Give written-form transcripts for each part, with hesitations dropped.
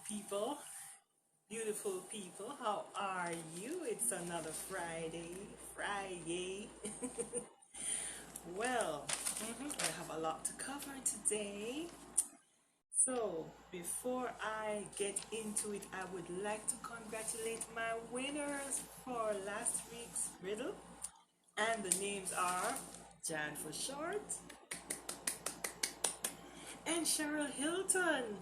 people, beautiful people. How are you? It's another Friday. Well, I have a lot to cover today. So, before I get into it, I would like to congratulate my winners for last week's riddle. And the names are Jan for short and Cheryl Hilton.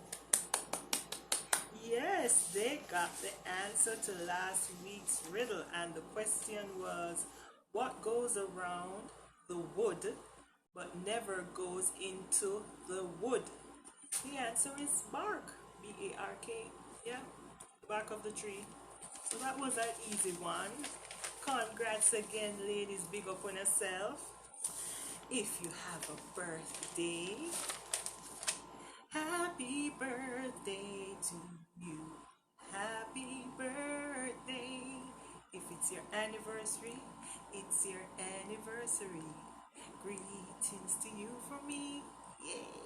Yes, they got the answer to last week's riddle, and the question was, what goes around the wood but never goes into the wood? The answer is bark, B-A-R-K. Yeah, the bark of the tree. So that was an easy one. Congrats again, ladies. Big up on yourself. If you have a birthday, happy birthday to you. Happy birthday. If it's your anniversary, it's your anniversary. Greetings to you from me. Yay.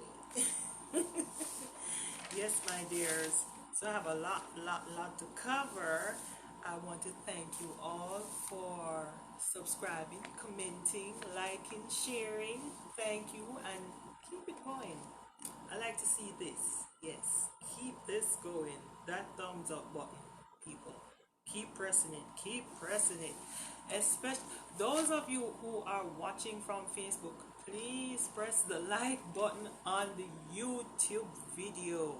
Yes, my dears. So I have a lot to cover. I want to thank you all for subscribing, commenting, liking, sharing. Thank you, and keep it going. I like to see this. Yes, keep this going. That thumbs up button, people. Keep pressing it. Keep pressing it. Especially those of you who are watching from Facebook, please press the like button on the YouTube video.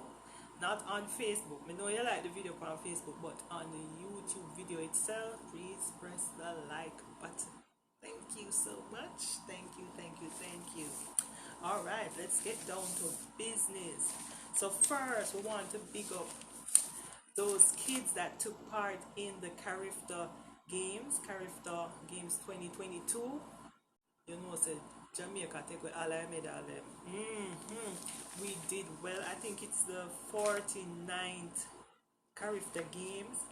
Not on Facebook. I know you like the video on Facebook, but on the YouTube video itself, please press the like button. Thank you so much. Thank you. All right, let's get down to business. So first, we want to big up those kids that took part in the Carifta Games 2022. You know, said Jamaica take with all I medal them. We did well. I think it's the 49th Carifta Games,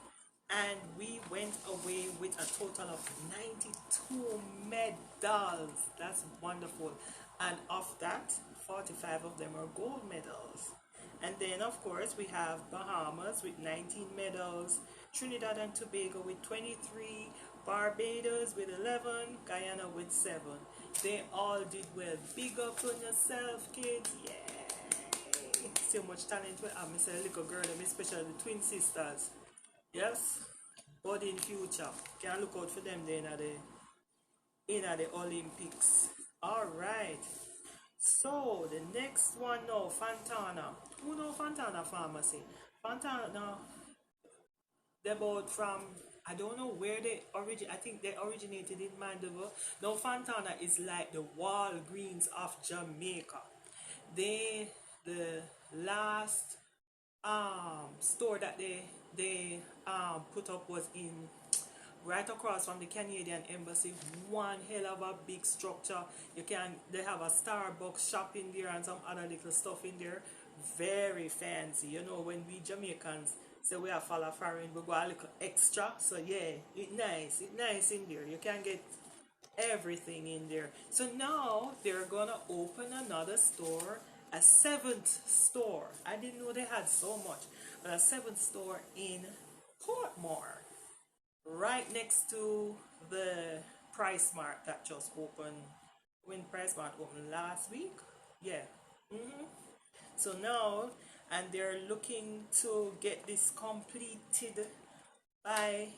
and we went away with a total of 92 medals. That's wonderful. And of that, 45 of them are gold medals. And then, of course, we have Bahamas with 19 medals, Trinidad and Tobago with 23, Barbados with 11, Guyana with 7. They all did well. Big up on yourself, kids. Yay! So much talent we have. I say little girl, especially the twin sisters. Yes? But in future, can look out for them then in the Olympics. Alright. So the next one now, Fontana. Who know Fontana Pharmacy? Fontana, they bought from, I don't know where they I think they originated in Mandeville. Now Fontana is like the Walgreens of Jamaica. The last store that they put up was in right across from the Canadian Embassy. One hell of a big structure. They have a Starbucks shop in there and some other little stuff in there. Very fancy. You know, when we Jamaicans say we are follow foreign, we go a little extra. So yeah, it's nice in there. You can get everything in there. So now they're gonna open another store, a 7th store. I didn't know they had so much, but a 7th store in Portmore, right next to the Price Mart that just opened. When Price Mart opened last week, yeah. So now, and they're looking to get this completed by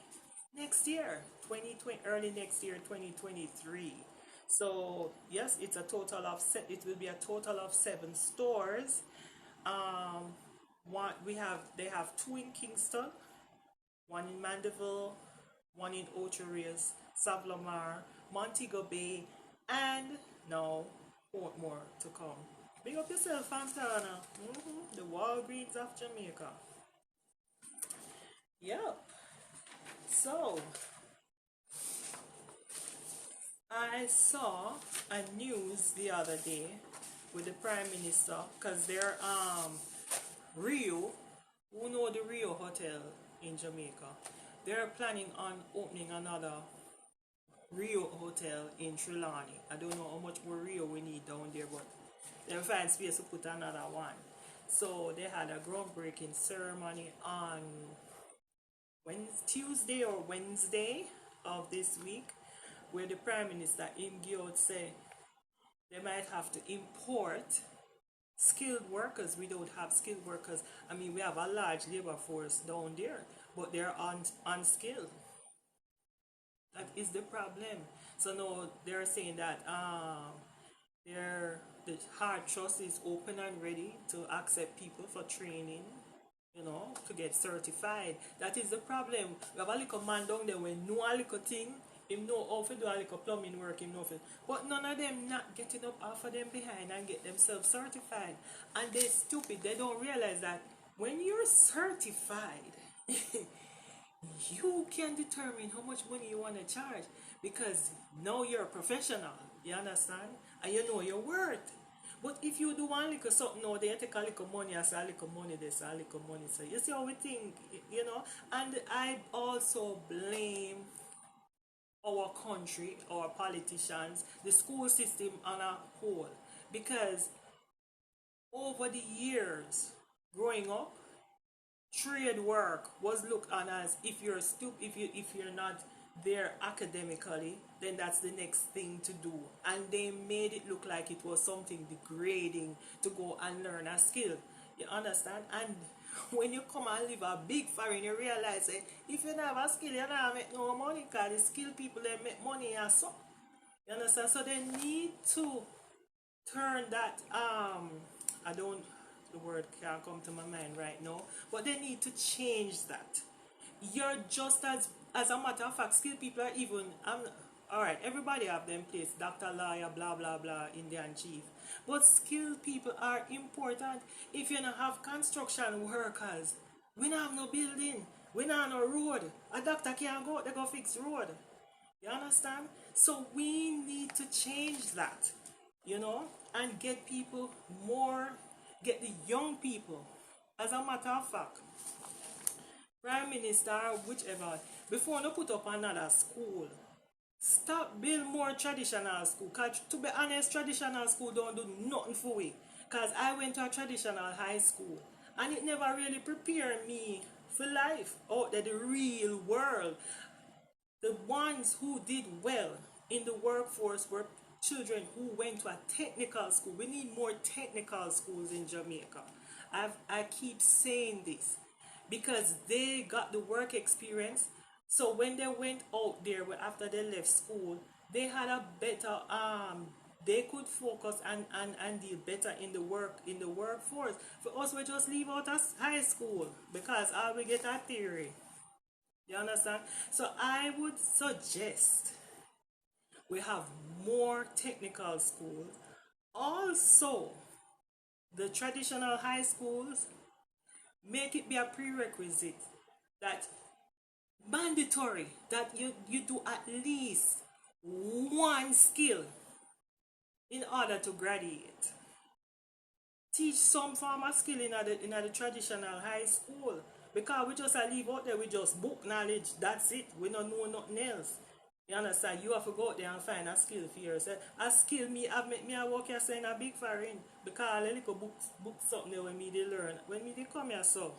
next year, 2020, early next year, 2023. So yes, it's a total of it will be a total of 7 stores. They have 2 in Kingston, 1 in Mandeville, 1 in Ocho-Rios, Savlamar, Montego Bay, and now Portmore to come. Big up yourself, Fontana. The Walgreens of Jamaica. Yep. So I saw a news the other day with the Prime Minister, because they're Rio, who know the Rio Hotel in Jamaica, they're planning on opening another Rio Hotel in Trelawney. I don't know how much more Rio we need down there, but they'll find space to put another one. So they had a groundbreaking ceremony on Tuesday or Wednesday of this week, where the Prime Minister in Gyot said they might have to import skilled workers. We don't have skilled workers. I mean, we have a large labor force down there, but they're unskilled. That is the problem. So now they're saying that the hard trust is open and ready to accept people for training, to get certified. That is the problem. We have a little man down there when know a little thing, him know how to do a little plumbing work, him know but none of them not getting up off of them behind and get themselves certified. And they're stupid. They don't realize that when you're certified, you can determine how much money you want to charge, because now you're a professional, you understand, and you know your worth. But if you do one little something now, they take a little money, I say a little money, they say a little money. So you see how we think, And I also blame our country, our politicians, the school system on a whole, because over the years growing up, trade work was looked on as, if you're if you're not there academically, then that's the next thing to do, and they made it look like it was something degrading to go and learn a skill. You understand? And when you come and live a big foreign, you realize if you don't have a skill, you don't make no money, because the skilled people, they make money and so. You understand? So they need to turn that the word can't come to my mind right now, but they need to change that. You're just as a matter of fact, skilled people are even, all right, everybody have them place, doctor, lawyer, blah blah blah, Indian chief, but skilled people are important. If you don't have construction workers, we don't have no building, we don't have no road. A doctor can't go, they go fix road. You understand? So we need to change that, and get people more, get the young people. As a matter of fact, Prime Minister, whichever, before you put up another school, stop build more traditional school. Cause to be honest, traditional school don't do nothing for we. Cause I went to a traditional high school and it never really prepared me for life out there, the real world. The ones who did well in the workforce were children who went to a technical school. We need more technical schools in Jamaica. I keep saying this because they got the work experience. So when they went out there after they left school, they had a better they could focus and deal better in the workforce. For us, we just leave out as high school because all we get are theory. You understand? So I would suggest we have more technical schools. Also, the traditional high schools, make it be a prerequisite that mandatory that you do at least one skill in order to graduate. Teach some form of skill in the traditional high school, because we just leave out there, we just book knowledge, that's it, we don't know nothing else. You understand? You have to go out there and find a skill for yourself. A skill me have make me a work here in a big foreign, because I little book something there when me they learn. When me they come here, so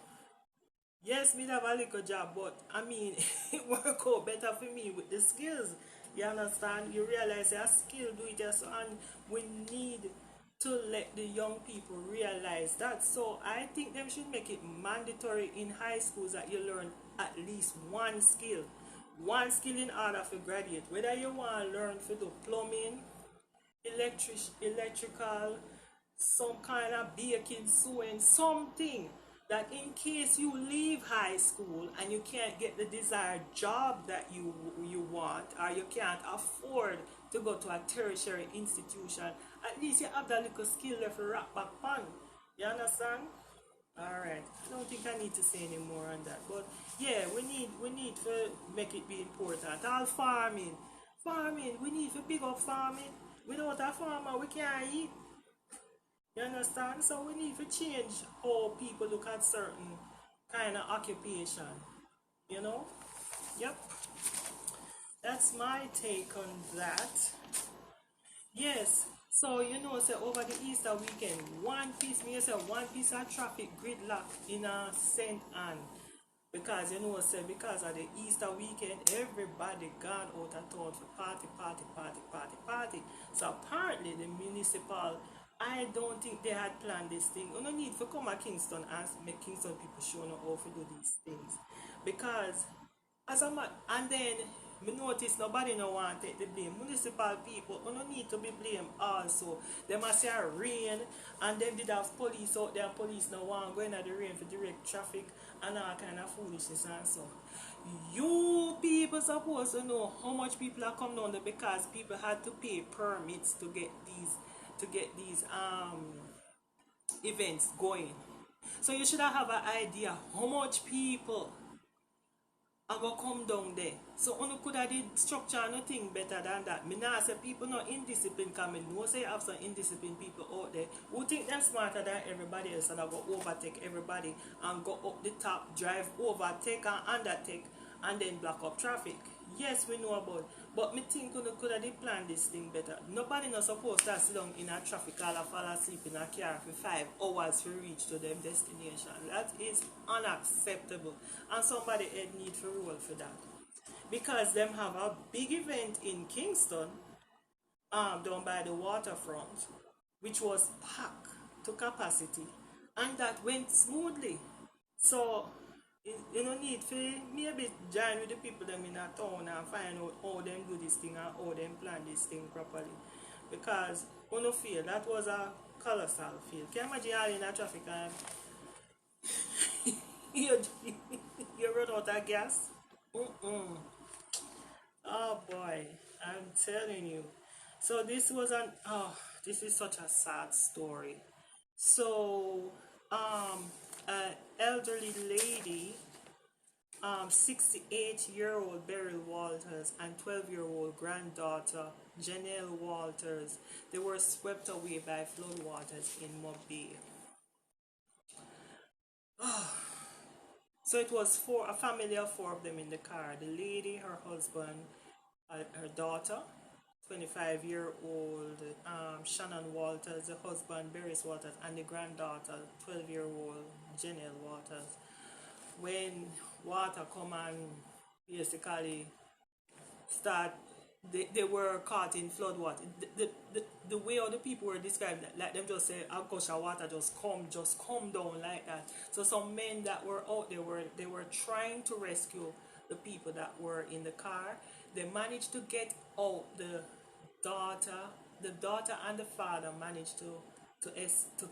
yes, me have a little job, but I mean it work out better for me with the skills. You understand? You realize a skill do it yourself, and we need to let the young people realize that. So I think they should make it mandatory in high schools that you learn at least one skill in order to graduate. Whether you want to learn for the plumbing, electrical, some kind of baking, sewing, something that in case you leave high school and you can't get the desired job that you want, or you can't afford to go to a tertiary institution, at least you have that little skill left to rock back on. You understand? Alright, I don't think I need to say any more on that, but yeah, we need to make it be important. All farming, we need to pick up farming. Without a farmer, we can't eat. You understand? So we need to change how people look at certain kind of occupation. Yep. That's my take on that. Yes. So you know, say over the Easter weekend, one piece of traffic gridlock in a Saint Anne. Because you know, say because of the Easter weekend, everybody gone out of town for party, party, party, party, party. So apparently the municipal, I don't think they had planned this thing. You no need to come to Kingston and make Kingston people show no how to do these things. Because and then me notice nobody no want take the blame. Municipal people no need to be blamed also. They must say rain and them did have police out there. Police no want going at the rain for direct traffic and all kind of foolishness and so. You people supposed to know how much people are come down there because people had to pay permits to get these events going. So you should have an idea how much people I go come down there. So you could have did structure nothing better than that. Me nah say people not indisciplined coming. No say have some indisciplined people out there who think they're smarter than everybody else and I go overtake everybody and go up the top, drive overtake and undertake and then block up traffic. Yes, we know about, but me think you could have planned this thing better. Nobody not supposed to sit down in a traffic or fall asleep in a car for 5 hours to reach to them destination. That is unacceptable, and somebody need to roll for that because them have a big event in Kingston, down by the waterfront, which was packed to capacity, and that went smoothly. So you don't need to maybe join with the people them in a town and find out how them do this thing and how them plan this thing properly. Because you don't feel that was a colossal fail. Can you imagine all in a traffic and you, you run out of gas? Mm-mm. Oh boy, I'm telling you. So this is such a sad story. So, an elderly lady, 68-year-old Beryl Walters and 12-year-old granddaughter Janelle Walters, they were swept away by floodwaters in Mobile. So it was a family of 4 of them in the car. The lady, her husband, her daughter, 25-year-old Shannon Walters, the husband Beres Walters, and the granddaughter 12-year-old Janelle Walters. When water come and basically start, they were caught in flood water. The way all the people were described, like them just say, a gush of water just come down like that. So some men that were out there they were trying to rescue the people that were in the car. They managed to get out daughter, the daughter and the father managed to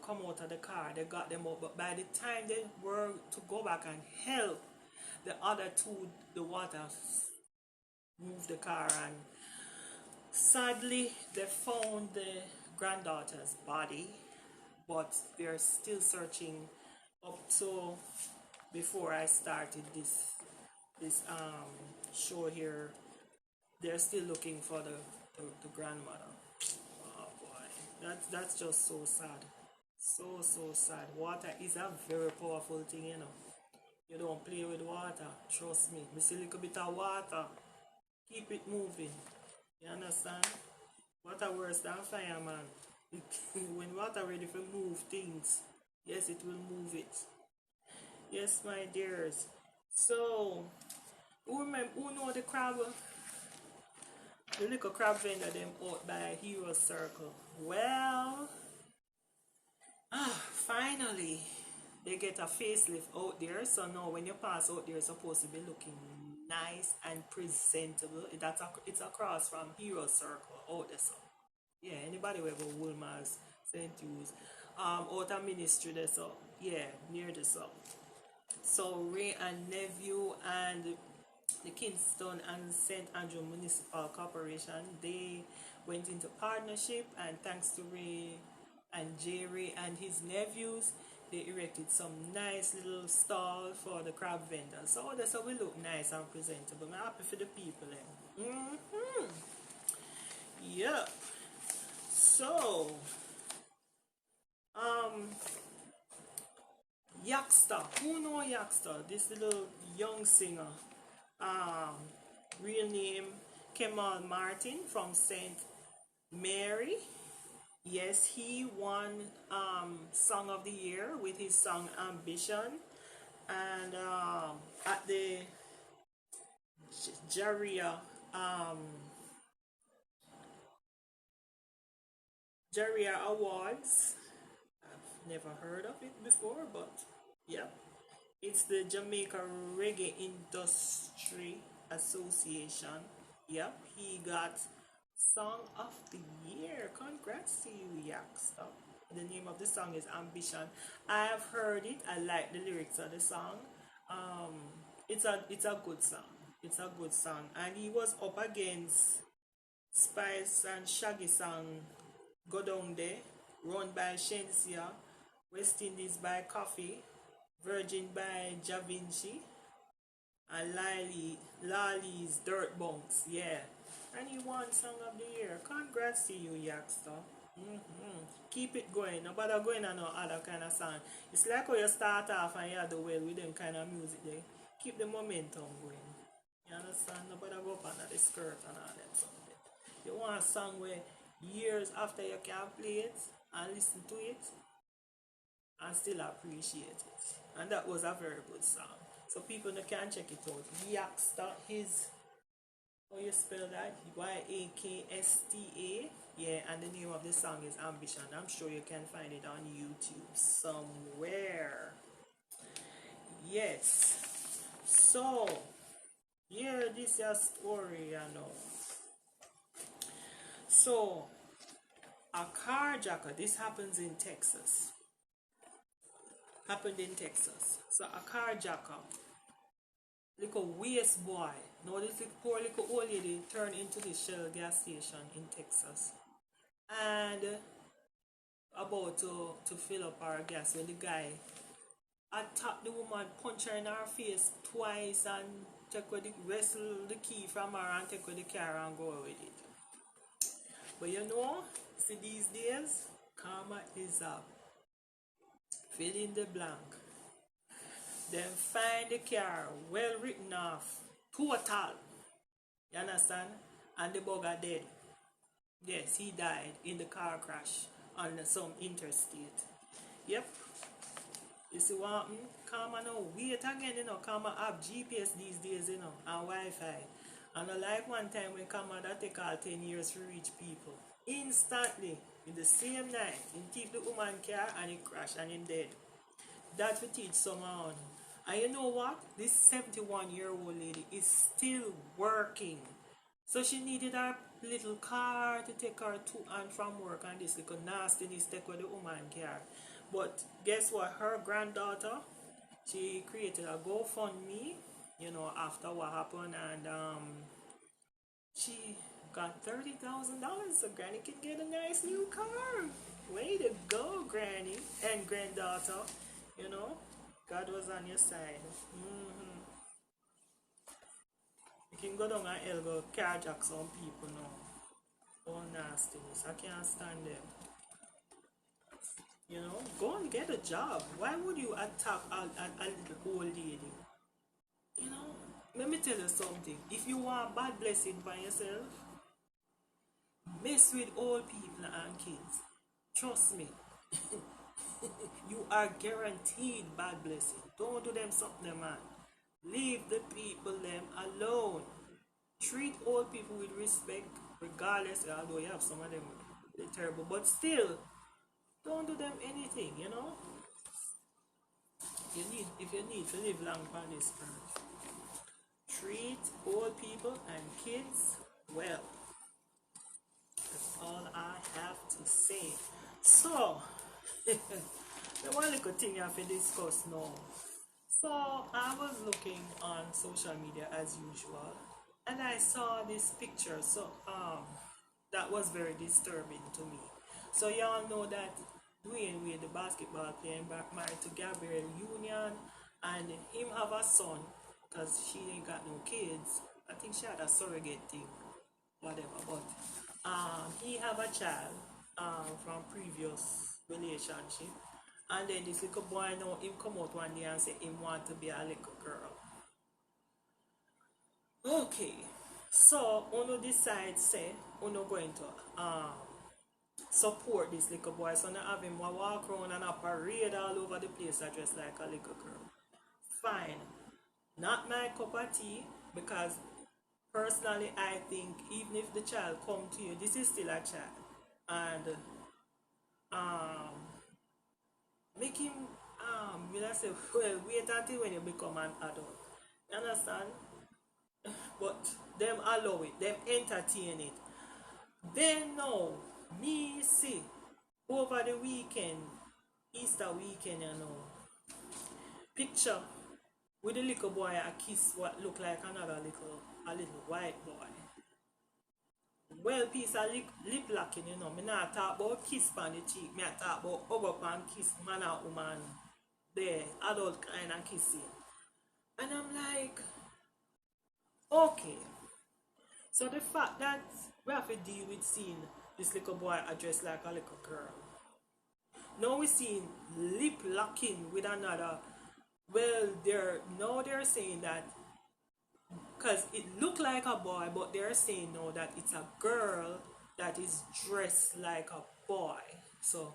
come out of the car. They got them out, but by the time they were to go back and help the other two, the water moved the car, and sadly they found the granddaughter's body, but they're still searching up to before I started this show here. They're still looking for the grandmother. Oh boy, that's just so sad, so sad. Water is a very powerful thing, you know. You don't play with water, trust me. We see a little bit of water, keep it moving. You understand? Water worse than fire, man. When water ready to move things, yes, it will move it. Yes, my dears. So, who know the crab? The little crab vendor them out by Hero Circle. Well, finally, they get a facelift out there. So now when you pass out there, it's supposed to be looking nice and presentable. It's across from Hero Circle out there. So yeah, anybody will go Woolmar's, St. Hughes, out of Ministry there. So yeah, near the so. So Ray and Nephew and the Kingston and St. Andrew Municipal Corporation, they went into partnership, and thanks to Ray and Jerry and his nephews, they erected some nice little stall for the crab vendors. So that's how we look nice and presentable. I'm happy for the people. Yep. So, Yaxter. Who know Yaxter? This little young singer. Real name Kemal Martin from St. Mary. Yes, he won Song of the Year with his song Ambition. And at the Jaria um, Jaria Awards. I've never heard of it before, but yeah, it's the Jamaica Reggae Industry Association. Yep, he got Song of the Year. Congrats to you, Yaksta. The name of the song is Ambition. I have heard it. I like the lyrics of the song. Um, it's a good song. It's a good song, and he was up against Spice and Shaggy song Go Down There, run by Shensia, West Indies by Coffee, Virgin by Ja Vinci, and Lali's Dirt Bounce, yeah. And he won Song of the Year. Congrats to you, Yakster. Keep it going. No bother going on no other kind of song. It's like how you start off and you do well with them kind of music there. Keep the momentum going. You understand? No bother go up under the skirt and all that something. You want a song where years after you can play it and listen to it and still appreciate it. And that was a very good song. So people can check it out. Yaksta, his, how you spell that? Yaksta. Yeah, and the name of the song is Ambition. I'm sure you can find it on YouTube somewhere. Yes. So, yeah, this is a story, you know. So, a carjacker, this happens in Texas. Happened in Texas. So, a carjacker, little waste boy, now this poor little old lady turned into the Shell gas station in Texas. And about to fill up her gas when the guy attacked the woman, punch her in her face twice and take away the wrestle the key from her and take away the car and go with it. But you know, see these days, karma is up. Fill in the blank. Then find the car well written off. Total. You understand? And the bugger dead. Yes, he died in the car crash on some interstate. Yep. You see what happened? Karma now wait again, you know. Karma have GPS these days, you know, and Wi-Fi. And like one time when Karma that take all 10 years to reach people. Instantly, in the same night, he take the woman car and he crash and he dead. That will teach someone. And you know what? This 71-year-old lady is still working. So she needed her little car to take her to and from work, and this little nastiness take with the woman car. But guess what? Her granddaughter, she created a GoFundMe, you know, after what happened, and she got $30,000 so Granny can get a nice new car. Way to go, Granny and granddaughter. You know, God was on your side. You can go down and go carjack some people now. All nastiness. I can't stand them. You know, go and get a job. Why would you attack a little old lady? You know, let me tell you something. If you want bad blessing for yourself, mess with old people and kids. Trust me. You are guaranteed bad blessing. Don't do them something, man. Leave the people them alone. Treat old people with respect, regardless. Although you have some of them they're terrible, but still, don't do them anything. You know. If you need to live long on this earth, treat old people and kids well. That's all I have to say. So, the one little thing I have to discuss now. So, I was looking on social media as usual, and I saw this picture. So, that was very disturbing to me. So, y'all know that Dwayne Wade, the basketball player, married to Gabrielle Union, and him have a son because she ain't got no kids. I think she had a surrogate thing, whatever. But he have a child from previous relationship, and then this little boy now him come out one day and say him want to be a little girl. Okay, so Uno decide say Uno going to support this little boy. So now have him walk around and a parade all over the place I dress like a little girl. Fine. Not my cup of tea, because personally I think even if the child come to you, this is still a child. And um make him will I say well wait until when you become an adult. You understand? But them allow it, them entertain it. Then now, me see over the weekend, Easter weekend, picture with the little boy a kiss what look like another little white boy. Well, piece of lip locking, Me not talk about kiss on the cheek. Me talk about hug up and kiss man and woman. There, adult kind of kissing. And I'm like, okay. So the fact that we have to deal with seeing this little boy addressed like a little girl. Now we seeing lip locking with another. Well, they're saying that because it looked like a boy, but they're saying now that it's a girl that is dressed like a boy. So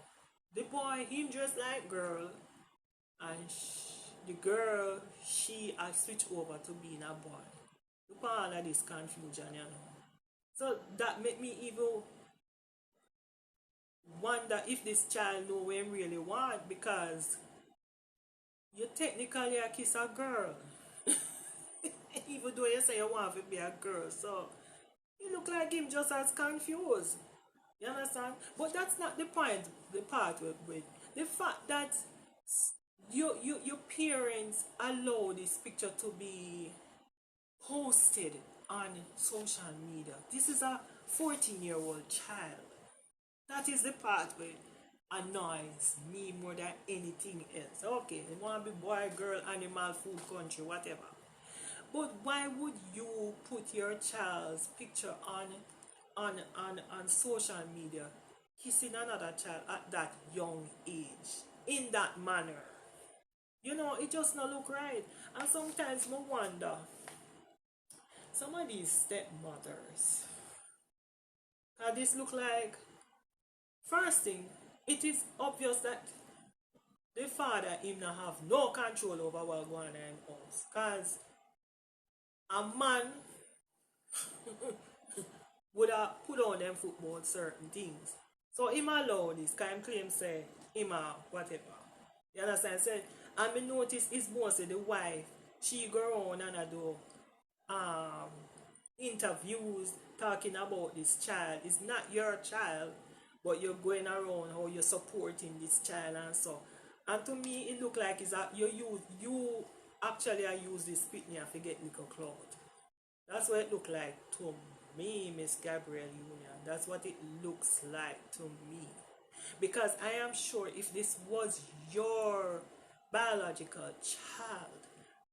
the boy him dressed like girl, and the girl she has switched over to being a boy. Look at all of this confusion. So that make me even wonder if this child know what him really want, because you technically a kiss a girl. Even though you say you want to be a girl, so you look like him just as confused. You understand? But that's not the point, the part with the fact that your parents allow this picture to be posted on social media. This is a 14-year-old child. That is the part where annoys me more than anything else. Okay, they want to be boy, girl, animal, food, country, whatever. But why would you put your child's picture on social media kissing another child at that young age in that manner? It just not look right. And sometimes I wonder, some of these stepmothers, this look like, first thing, it is obvious that the father him not have no control over what going on in house. Cause a man would have put on them football certain things. So him allow this, cause him claim say him a whatever. You understand? Say, and me notice it's mostly the wife, she go on and do interviews talking about this child. It's not your child, but you're going around how you're supporting this child and so. And to me, it look like it's a, you actually use this pitney to get little cloud. That's what it look like to me, Miss Gabrielle Union. That's what it looks like to me. Because I am sure if this was your biological child,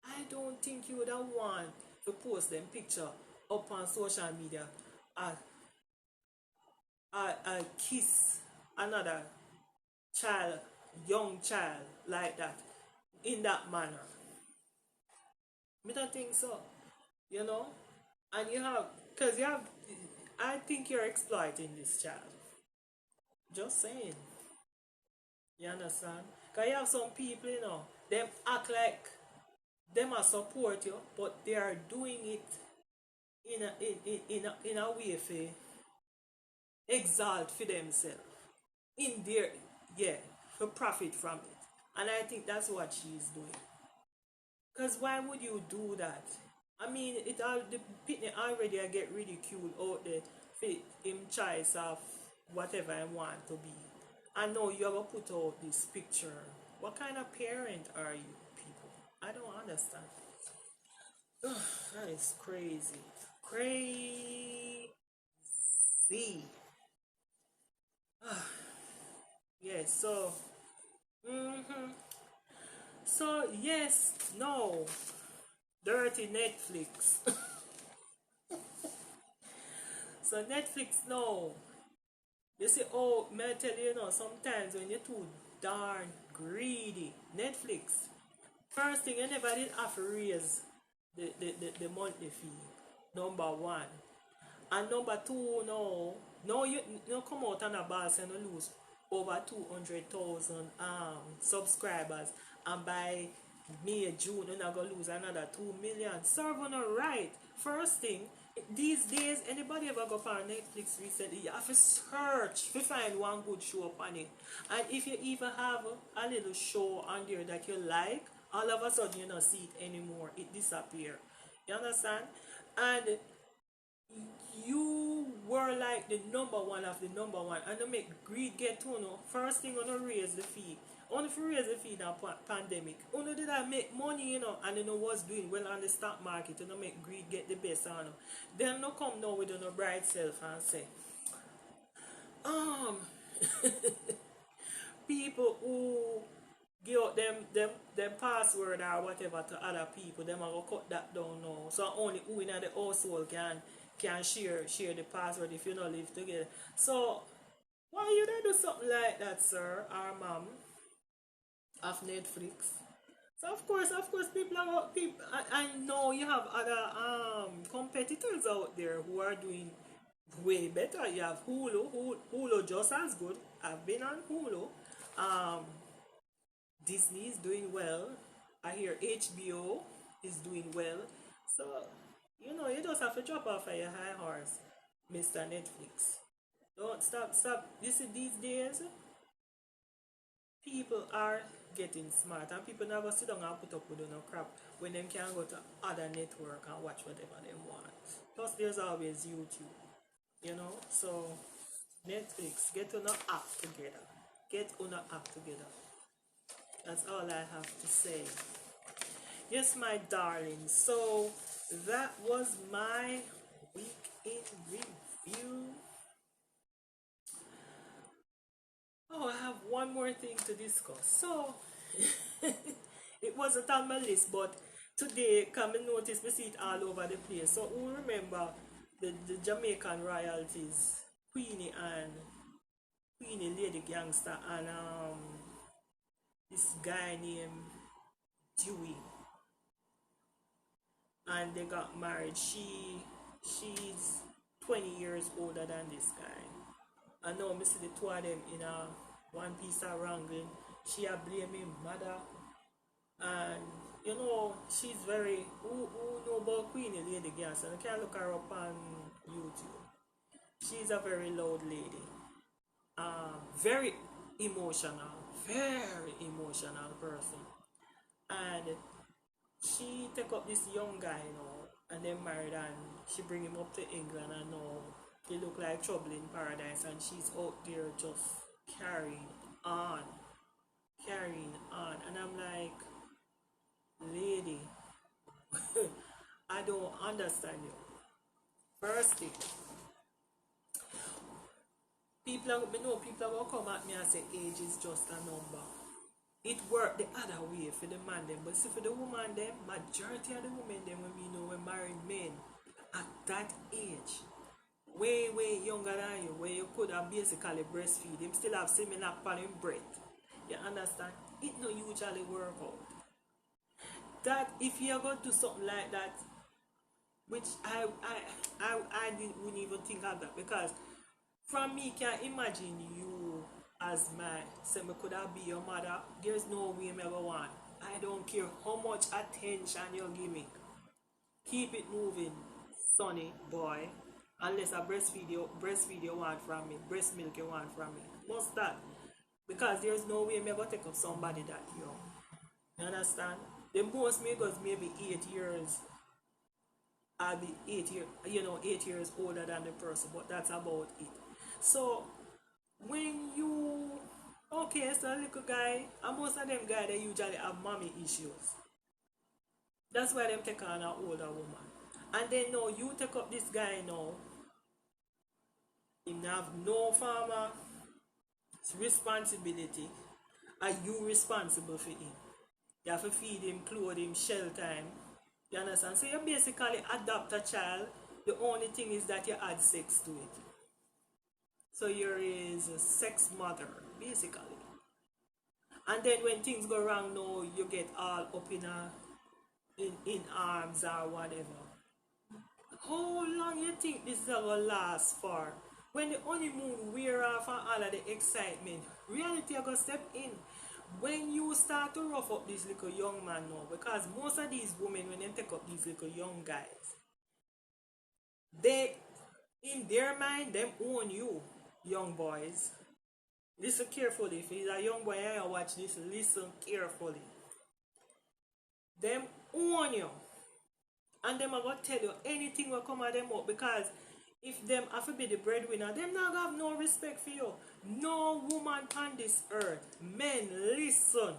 I don't think you would have want to post them picture up on social media. I kiss another child, young child like that, in that manner. I don't think so. And because I think you're exploiting this child. Just saying. You understand? Because you have some people, them act like them are support you, but they are doing it in a way for exalt for themselves. In their, yeah, for profit from it. And I think that's what she's doing. Because why would you do that? I mean, the pitney already get ridiculed out there for him choice of whatever I want to be. And now you're going to put out this picture. What kind of parent are you, people? I don't understand. That is crazy. Crazy. Yes, so. So, yes, no. Dirty Netflix. So, Netflix, no. You see, may I tell you, sometimes when you're too darn greedy, Netflix, first thing, you never did have to raise the monthly fee, number one. And number two, no, No, you come out on a boss and you lose over 200,000 subscribers, and by May, June, you're not gonna lose another 2 million. Serve on a right. First thing, these days, anybody ever go on Netflix recently, you have to search to find one good show upon it. And if you even have a little show on there that you like, all of a sudden you don't see it anymore. It disappear. You understand? And you were like the number one of the number one, and to make greed get to you. First thing, you know, raise the fee. Only for raise the fee in a pandemic. Only did I make money, you know, and you know what's doing well on the stock market, you know, make greed get the best on you. Then no come now with no bright self and say, um, people who give out them password or whatever to other people, them are gonna cut that down now. So only who in the household can share the password if you don't live together. So why you don't do something like that, sir or mom, of Netflix? So of course, people are people. I know you have other competitors out there who are doing way better. You have Hulu just as good. I've been on Hulu. Um, Disney is doing well. I hear HBO is doing well. So, you know, you just have to drop off of your high horse, Mr. Netflix. Don't stop. You see, these days, people are getting smart, and people never sit down and put up with no crap when them can go to other network and watch whatever they want. Plus, there's always YouTube, you know. So, Netflix, get on an app together. Get on an app together. That's all I have to say. Yes, my darling. So that was my week in review. Oh, I have one more thing to discuss. So it wasn't on my list, but today come and notice we see it all over the place. So who remember the Jamaican royalties, Queenie Lady Gangster, and this guy named Dewey, and they got married. She's 20 years older than this guy. I know me see the two of them in a one piece of wrangling. She a blaming mother, and you know she's very who know about Queenie Lady Gas, and you can look her up on YouTube. She's a very loud lady, very emotional, very emotional person, and she take up this young guy, you know, and then married, and she bring him up to England, and now he look like trouble in paradise, and she's out there just carrying on, carrying on, and I'm like, lady, I don't understand you. First thing, people will come at me and say age is just a number. It worked the other way for the man them, but see for the woman them, majority of the women them when we know we married men at that age, way younger than you, where you could have basically breastfeed him, still have similar upon him breath. You understand? It no usually work out. That if you are going to do something like that, which wouldn't even think of that, because from me can imagine you as my say me could have be your mother. There's no way me ever want. I don't care how much attention you give me. Keep it moving, sonny boy. Unless I breastfeed you want from me, breast milk you want from me. Must that? Because there's no way me ever take up somebody that young. You understand? The most me goes maybe 8 years. I'll be 8 years older than the person, but that's about it. So when you okay, so a little guy, and most of them guys they usually have mommy issues. That's why them take on an older woman. And then now you take up this guy now, him have no farmer responsibility. Are you responsible for him? You have to feed him, clothe him, shelter him. You understand? So you basically adopt a child. The only thing is that you add sex to it. So you're his sex mother, basically. And then when things go wrong now, you get all up in arms or whatever. How long you think this is gonna last for? When the honeymoon wear off and all of the excitement, reality are gonna step in. When you start to rough up this little young man now, because most of these women, when they take up these little young guys, they, in their mind, them own you, young boys. Listen carefully. If he's a young boy and you watch this, listen carefully. Them own you. And them are gonna tell you anything will come at them up, because if them have to be the breadwinner, them not have no respect for you. No woman on this earth. Men, listen.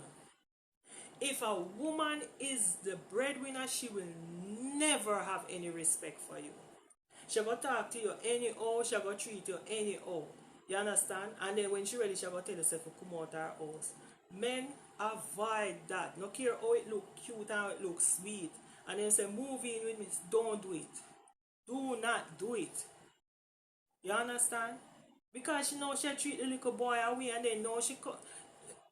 If a woman is the breadwinner, she will never have any respect for you. She will talk to you anyhow, she will treat you anyhow. You understand? And then when she ready, she will tell herself to come out her house. Men, avoid that. No care how it look cute and how it looks sweet. And then say, move in with me. Don't do it. Do not do it. You understand? Because she know she treat the little boy away, and then now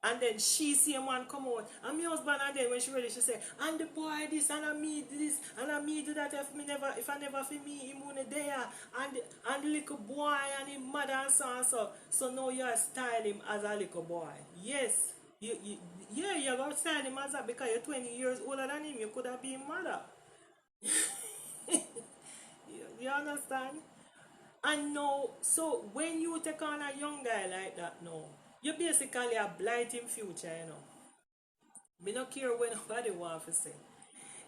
and then she see a man come out, and my husband, and then when she ready, she say, and the boy this, and I me this, and I me do that, if I never feel me, him wouldn't there, and the little boy and his mother and so and so. So now you style him as a little boy. Yes. You're going to style him as that because you're 20 years older than him. You could have been mother. You understand? And now, so when you take on a young guy like that now, you basically are blighting future, you know. Me not care what nobody want to say.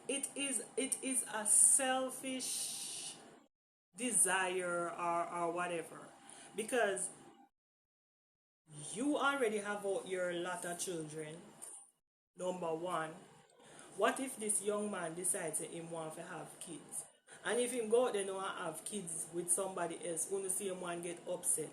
It is a selfish desire or whatever. Because you already have out your lot of children. Number one. What if this young man decides that he want to have kids? And if him go out there and have kids with somebody else, when you see him one get upset,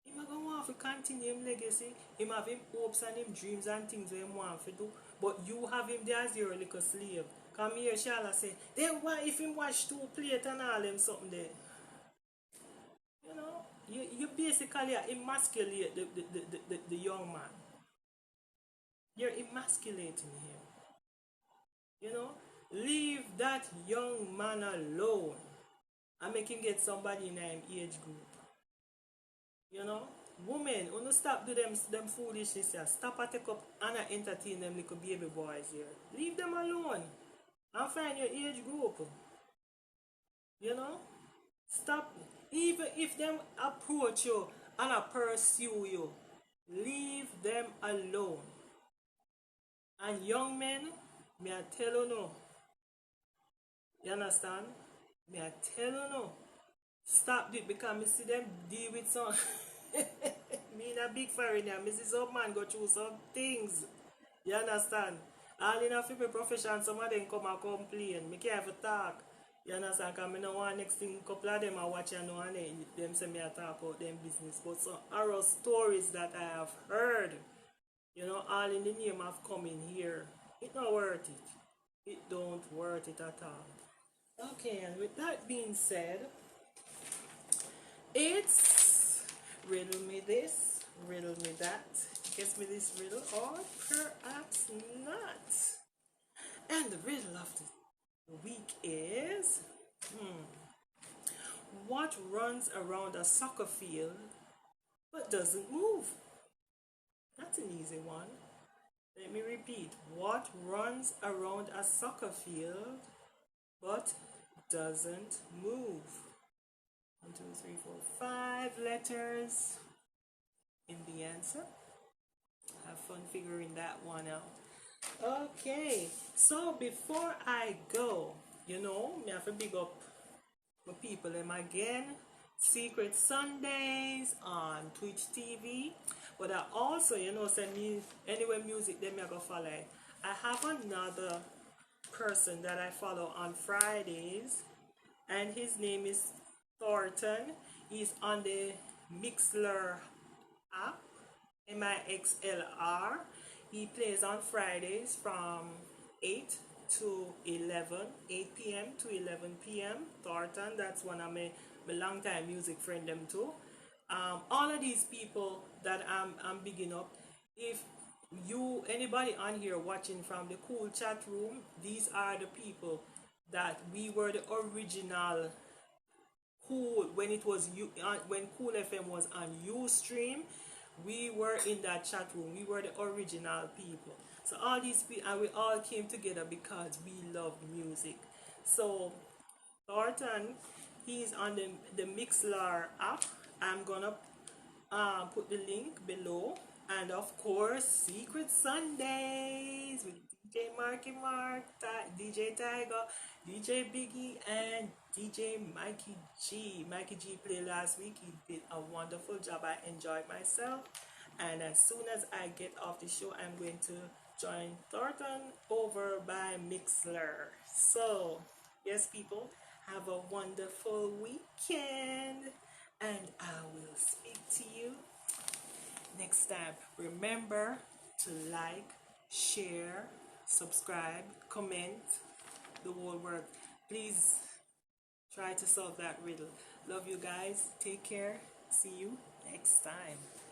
he might go want to continue him legacy. He have him hopes and him dreams and things that he want to do. But you have him there as your little slave. Come here, Shala say, then what if him watch two plate and all them something there? You know, you basically emasculate the young man. You're emasculating him. You know, leave that young man alone and make him get somebody in an age group. You know, women, when you stop do them foolishness here, stop and take up and entertain them little baby boys here. Leave them alone and find your age group. You know, stop. Even if them approach you and pursue you, leave them alone. And young men, me I tell you no. You understand? Me I tell you no. Stop it, because me see them deal with some. Me in a big foreigner, me see some man go through some things. You understand? All in a people profession, some of them come and complain. Me can't even talk. You understand? Because I don't want next thing, couple of them are watching now and them say me I talk about them business. But some horror stories that I have heard, you know, all in the name of coming here. It's not worth it. It don't worth it at all. Okay, and with that being said, it's riddle me this, riddle me that, guess me this riddle, or perhaps not. And the riddle of the week is, what runs around a soccer field but doesn't move? That's an easy one. Let me repeat. What runs around a soccer field but doesn't move? 1, 2, 3, 4, 5 letters in the answer. Have fun figuring that one out. Okay, so before I go, you know, me have to big up my people them again. Secret Sundays on Twitch TV. But I also, you know, send me anywhere music them I go follow. I have another person that I follow on Fridays, and his name is Thornton. He's on the Mixlr app, MIXLR. He plays on Fridays from 8 to 11, 8 p.m. to 11 p.m. Thornton, that's one of my long time music friend them too. All of these people that I'm bigging up, if you anybody on here watching from the cool chat room, these are the people that we were the original Cool when it was when Cool FM was on Ustream. We were in that chat room. We were the original people. So all these people, and we all came together because we love music. So Thornton, he's on the Mixlar app. I'm gonna put the link below. And of course, Secret Sundays with DJ Marky Mark, DJ Tiger, DJ Biggie, and DJ Mikey G. Mikey G played last week. He did a wonderful job. I enjoyed myself. And as soon as I get off the show, I'm going to join Thornton over by Mixler. So, yes, people, have a wonderful weekend. And I will speak to you next time. Remember to like, share, subscribe, comment, the whole work. Please try to solve that riddle. Love you guys. Take care. See you next time.